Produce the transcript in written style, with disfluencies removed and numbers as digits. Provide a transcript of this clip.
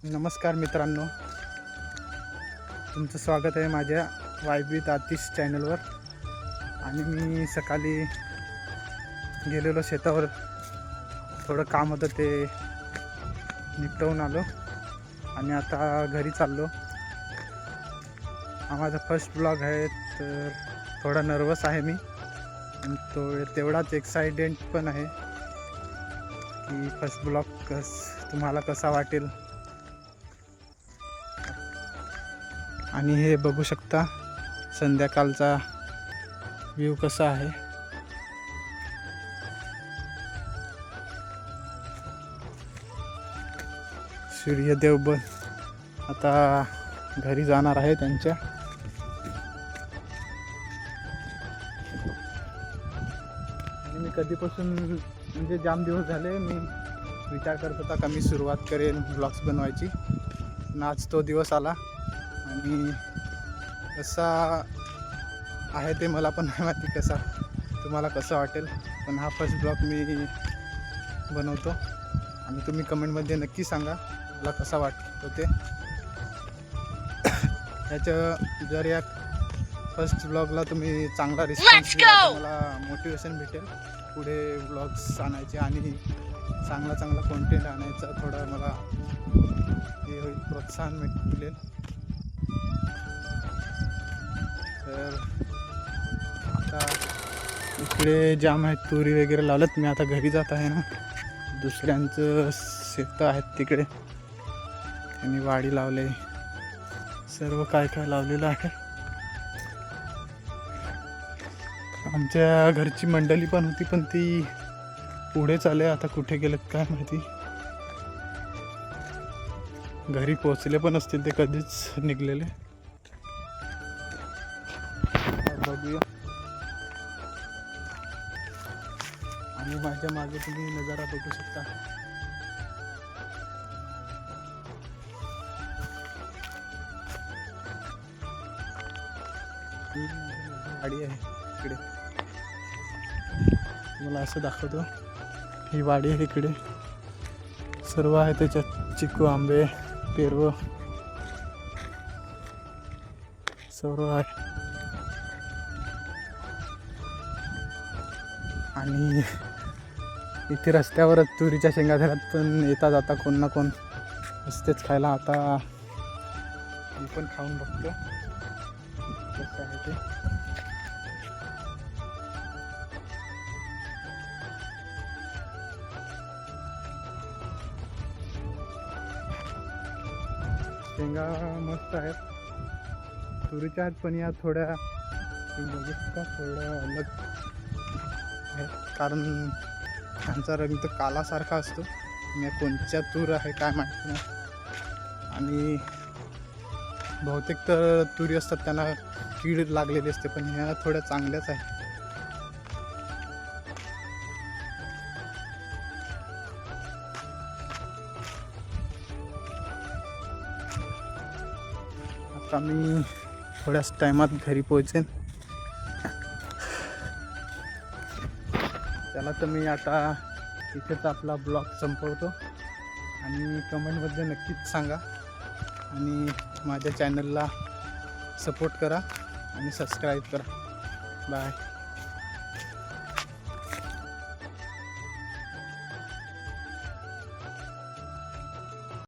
नमस्कार मित्रांनो, तुमचं स्वागत आहे माझ्या वाईबीत आतिश चॅनलवर. आणि मी सकाळी गेलेलो शेतावर, थोडं काम होतं ते निपटवून आलो आणि आता घरी चाललो. हा माझा फर्स्ट ब्लॉग आहे, तर थोडा नर्वस आहे मी आणि तेवढाच एक्साइटेड पण आहे की फर्स्ट ब्लॉग तुम्हाला कसा वाटेल. आणि हे बघू शकता संध्याकाळचा व्ह्यू कसा आहे. सूर्यदेव पण आता घरी जाणार आहे त्यांच्या. आणि मी कधीपासून म्हणजे जाम दिवस झाले मी विचार करत होता का मी सुरुवात करेन ब्लॉग्स बनवायची, पण आज तो दिवस आला. आणि कसा आहे ते मला पण नाही माहिती, कसा तुम्हाला कसं वाटेल, पण हा फर्स्ट ब्लॉग मी बनवतो आणि तुम्ही कमेंटमध्ये नक्की सांगा मला कसा वाटतो ते. याच्या जर या फर्स्ट ब्लॉगला तुम्ही चांगला रिस्पॉन्स दिला तर मला मोटिवेशन भेटेल पुढे ब्लॉग्स आणायचे आणि चांगला कॉन्टेंट आणायचा. थोडा मला हे होईल, प्रोत्साहन मिळेल. तर आता इकडे जाम आहेत, तुरी वगैरे लावलेत. मी आता घरी जात आहे ना, दुसऱ्यांचं शेतं आहेत तिकडे, त्यांनी वाडी लावले, सर्व काय लावलेलं आहे. आमच्या घरची मंडळी पण होती, पण ती पुढे चाले, आता कुठे गेलेत काय माहिती. घरी पोचले पण असतील ते, कधीच निघलेले. बघूया. आणि माझ्या मागे तुम्ही नजारा बघू शकता. ही वाडी आहे इकडे, तुम्हाला असं दाखवतो. ही वाडी आहे इकडे, सर्व आहे त्याच्यात, चिकू, आंबे, पेरू सर्व आहे. आणि इथे रस्त्यावरच तुरीच्या शेंगा झाल्यात, पण येता जाता कोण ना कोण असतेच खायला. आता मी पण खाऊन बघतो कसं आहे ते. शेंगा मस्त आहेत, तुरीच्या आहेत, पण या थोड्या बघू शकता थोडं अलग आहे, कारण त्यांचा रंग तर कालासारखा असतो. या कोणत्या तूर आहे काय माहिती नाही. आणि बहुतेक तर तुरी असतात त्यांना कीड लागलेली असते, पण ह्या थोड्या चांगल्याच आहे. आता मी थोड्याच टायमात घरी पोहोचेन. त्याला तर मी आता इथेच आपला ब्लॉग संपवतो. आणि कमेंटमध्ये नक्कीच सांगा आणि माझ्या चॅनलला सपोर्ट करा आणि सबस्क्राईब करा. बाय.